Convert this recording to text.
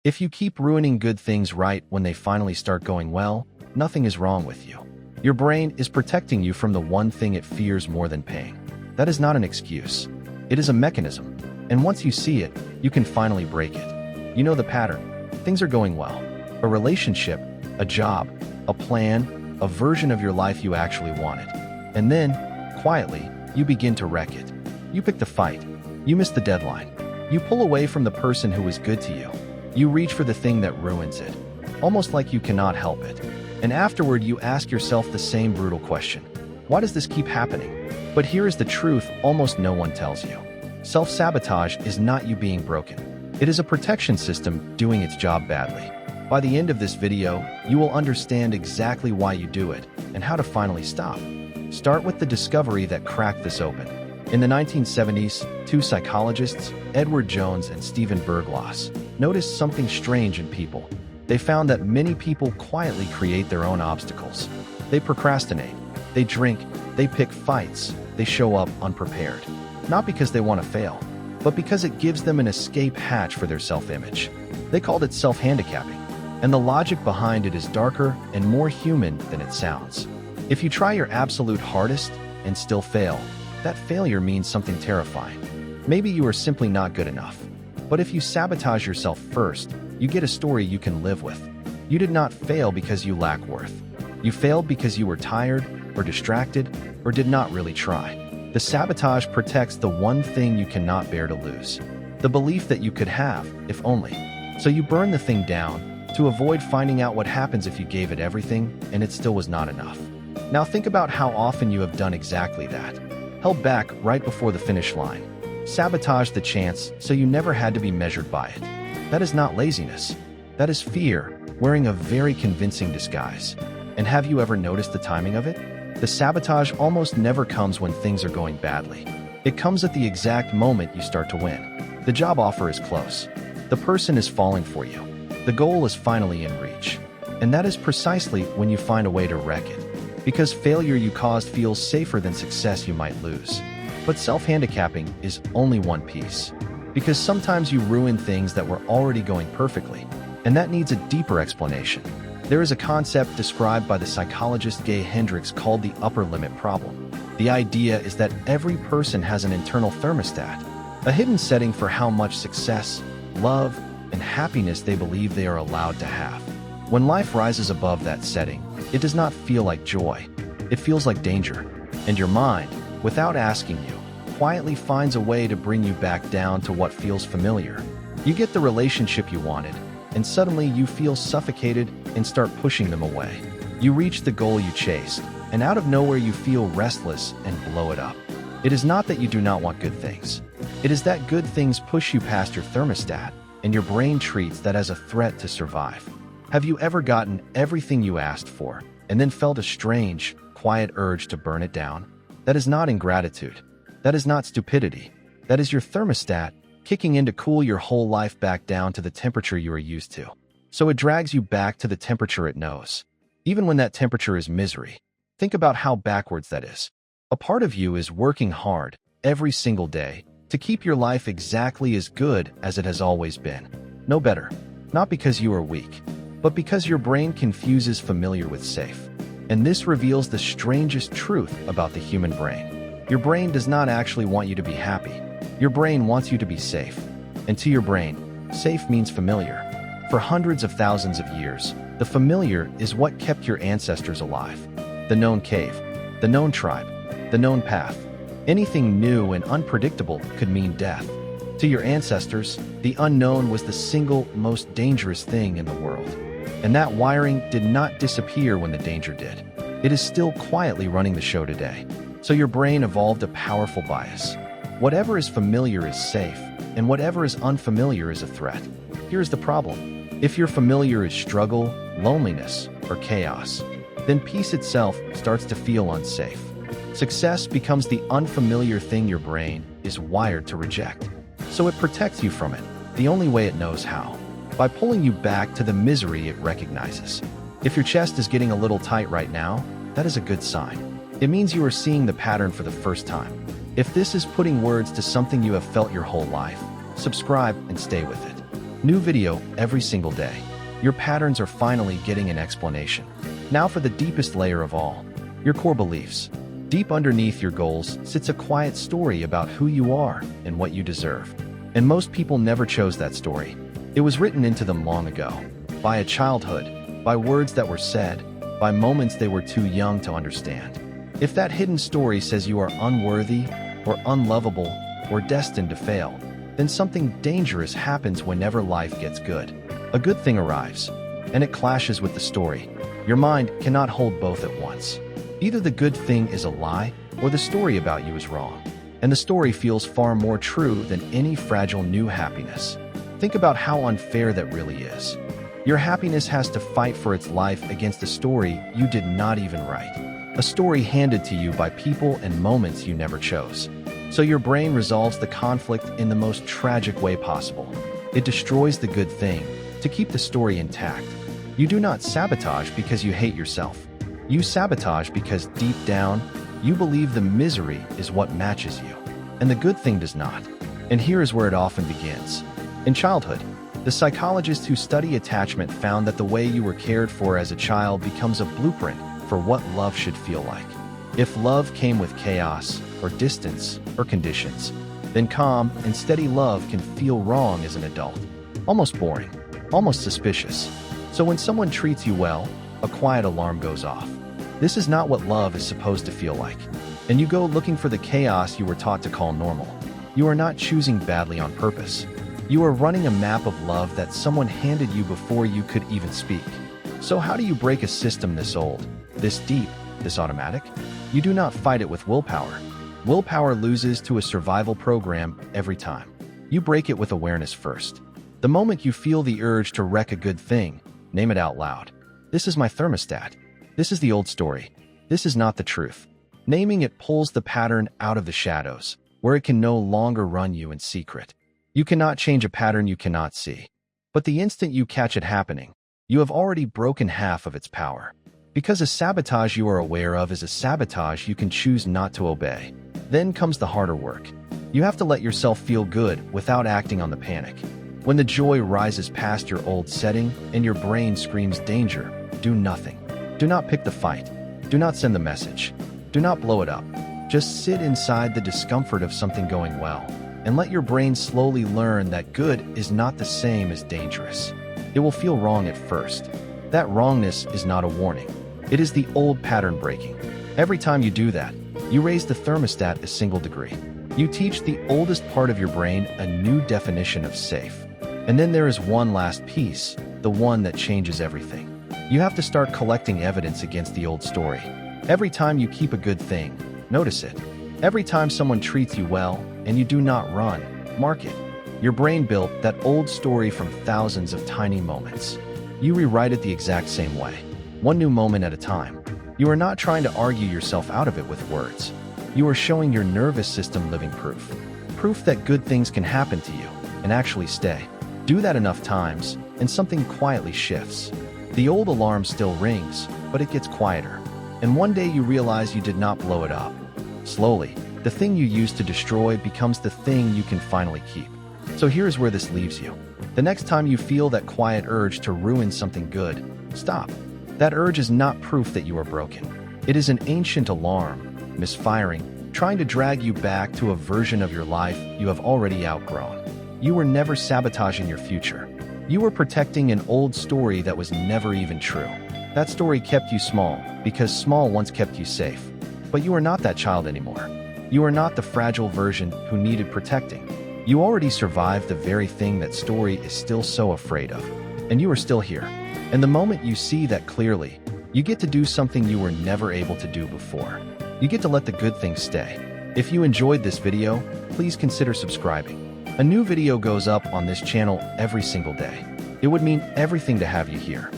If you keep ruining good things right when they finally start going well, nothing is wrong with you. Your brain is protecting you from the one thing it fears more than pain. That is not an excuse. It is a mechanism. And once you see it, you can finally break it. You know the pattern. Things are going well. A relationship, a job, a plan, a version of your life you actually wanted. And then, quietly, you begin to wreck it. You pick the fight. You miss the deadline. You pull away from the person who was good to you. You reach for the thing that ruins it, almost like you cannot help it. And afterward, you ask yourself the same brutal question. Why does this keep happening? But here is the truth almost no one tells you. Self-sabotage is not you being broken. It is a protection system doing its job badly. By the end of this video, you will understand exactly why you do it and how to finally stop. Start with the discovery that cracked this open. In the 1970s, two psychologists, Edward Jones and Stephen Berglas, noticed something strange in people. They found that many people quietly create their own obstacles. They procrastinate, they drink, they pick fights, they show up unprepared. Not because they want to fail, but because it gives them an escape hatch for their self-image. They called it self-handicapping, and the logic behind it is darker and more human than it sounds. If you try your absolute hardest and still fail, that failure means something terrifying. Maybe you are simply not good enough. But if you sabotage yourself first, you get a story you can live with. You did not fail because you lack worth. You failed because you were tired, or distracted, or did not really try. The sabotage protects the one thing you cannot bear to lose. The belief that you could have, if only. So you burn the thing down to avoid finding out what happens if you gave it everything and it still was not enough. Now think about how often you have done exactly that. Held back right before the finish line. Sabotaged the chance so you never had to be measured by it. That is not laziness. That is fear, wearing a very convincing disguise. And have you ever noticed the timing of it? The sabotage almost never comes when things are going badly. It comes at the exact moment you start to win. The job offer is close. The person is falling for you. The goal is finally in reach. And that is precisely when you find a way to wreck it. Because failure you caused feels safer than success you might lose. But self-handicapping is only one piece. Because sometimes you ruin things that were already going perfectly, and that needs a deeper explanation. There is a concept described by the psychologist Gay Hendricks called the upper limit problem. The idea is that every person has an internal thermostat, a hidden setting for how much success, love, and happiness they believe they are allowed to have. When life rises above that setting, it does not feel like joy. It feels like danger. And your mind, without asking you, quietly finds a way to bring you back down to what feels familiar. You get the relationship you wanted, and suddenly you feel suffocated and start pushing them away. You reach the goal you chased, and out of nowhere you feel restless and blow it up. It is not that you do not want good things. It is that good things push you past your thermostat, and your brain treats that as a threat to survive. Have you ever gotten everything you asked for, and then felt a strange, quiet urge to burn it down? That is not ingratitude. That is not stupidity. That is your thermostat kicking in to cool your whole life back down to the temperature you are used to. So it drags you back to the temperature it knows. Even when that temperature is misery, think about how backwards that is. A part of you is working hard every single day to keep your life exactly as good as it has always been. No better. Not because you are weak, but because your brain confuses familiar with safe. And this reveals the strangest truth about the human brain. Your brain does not actually want you to be happy. Your brain wants you to be safe. And to your brain, safe means familiar. For hundreds of thousands of years, the familiar is what kept your ancestors alive. The known cave, the known tribe, the known path. Anything new and unpredictable could mean death. To your ancestors, the unknown was the single most dangerous thing in the world. And that wiring did not disappear when the danger did. It is still quietly running the show today. So your brain evolved a powerful bias. Whatever is familiar is safe, and whatever is unfamiliar is a threat. Here's the problem. If your familiar is struggle, loneliness, or chaos, then peace itself starts to feel unsafe. Success becomes the unfamiliar thing your brain is wired to reject. So it protects you from it, the only way it knows how. By pulling you back to the misery it recognizes. If your chest is getting a little tight right now, that is a good sign. It means you are seeing the pattern for the first time. If this is putting words to something you have felt your whole life, subscribe and stay with it. New video every single day. Your patterns are finally getting an explanation. Now for the deepest layer of all, your core beliefs. Deep underneath your goals sits a quiet story about who you are and what you deserve. And most people never chose that story. It was written into them long ago, by a childhood, by words that were said, by moments they were too young to understand. If that hidden story says you are unworthy, or unlovable, or destined to fail, then something dangerous happens whenever life gets good. A good thing arrives, and it clashes with the story. Your mind cannot hold both at once. Either the good thing is a lie, or the story about you is wrong. And the story feels far more true than any fragile new happiness. Think about how unfair that really is. Your happiness has to fight for its life against a story you did not even write. A story handed to you by people and moments you never chose. So your brain resolves the conflict in the most tragic way possible. It destroys the good thing to keep the story intact. You do not sabotage because you hate yourself. You sabotage because deep down, you believe the misery is what matches you, and the good thing does not. And here is where it often begins. In childhood, the psychologists who study attachment found that the way you were cared for as a child becomes a blueprint for what love should feel like. If love came with chaos, or distance, or conditions, then calm and steady love can feel wrong as an adult. Almost boring, almost suspicious. So when someone treats you well, a quiet alarm goes off. This is not what love is supposed to feel like. And you go looking for the chaos you were taught to call normal. You are not choosing badly on purpose. You are running a map of love that someone handed you before you could even speak. So how do you break a system this old, this deep, this automatic? You do not fight it with willpower. Willpower loses to a survival program every time. You break it with awareness first. The moment you feel the urge to wreck a good thing, name it out loud. This is my thermostat. This is the old story. This is not the truth. Naming it pulls the pattern out of the shadows, where it can no longer run you in secret. You cannot change a pattern you cannot see. But the instant you catch it happening, you have already broken half of its power. Because a sabotage you are aware of is a sabotage you can choose not to obey. Then comes the harder work. You have to let yourself feel good without acting on the panic. When the joy rises past your old setting and your brain screams danger, do nothing. Do not pick the fight. Do not send the message. Do not blow it up. Just sit inside the discomfort of something going well, and let your brain slowly learn that good is not the same as dangerous. It will feel wrong at first. That wrongness is not a warning. It is the old pattern breaking. Every time you do that, you raise the thermostat a single degree. You teach the oldest part of your brain a new definition of safe. And then there is one last piece, the one that changes everything. You have to start collecting evidence against the old story. Every time you keep a good thing, notice it. Every time someone treats you well and you do not run, mark it. Your brain built that old story from thousands of tiny moments. You rewrite it the exact same way, one new moment at a time. You are not trying to argue yourself out of it with words. You are showing your nervous system living proof. Proof that good things can happen to you and actually stay. Do that enough times, and something quietly shifts. The old alarm still rings, but it gets quieter. And one day you realize you did not blow it up. Slowly, the thing you used to destroy becomes the thing you can finally keep. So here's where this leaves you. The next time you feel that quiet urge to ruin something good, stop. That urge is not proof that you are broken. It is an ancient alarm, misfiring, trying to drag you back to a version of your life you have already outgrown. You were never sabotaging your future. You were protecting an old story that was never even true. That story kept you small, because small once kept you safe. But you are not that child anymore. You are not the fragile version who needed protecting. You already survived the very thing that story is still so afraid of. And you are still here. And the moment you see that clearly, you get to do something you were never able to do before. You get to let the good things stay. If you enjoyed this video, please consider subscribing. A new video goes up on this channel every single day. It would mean everything to have you here.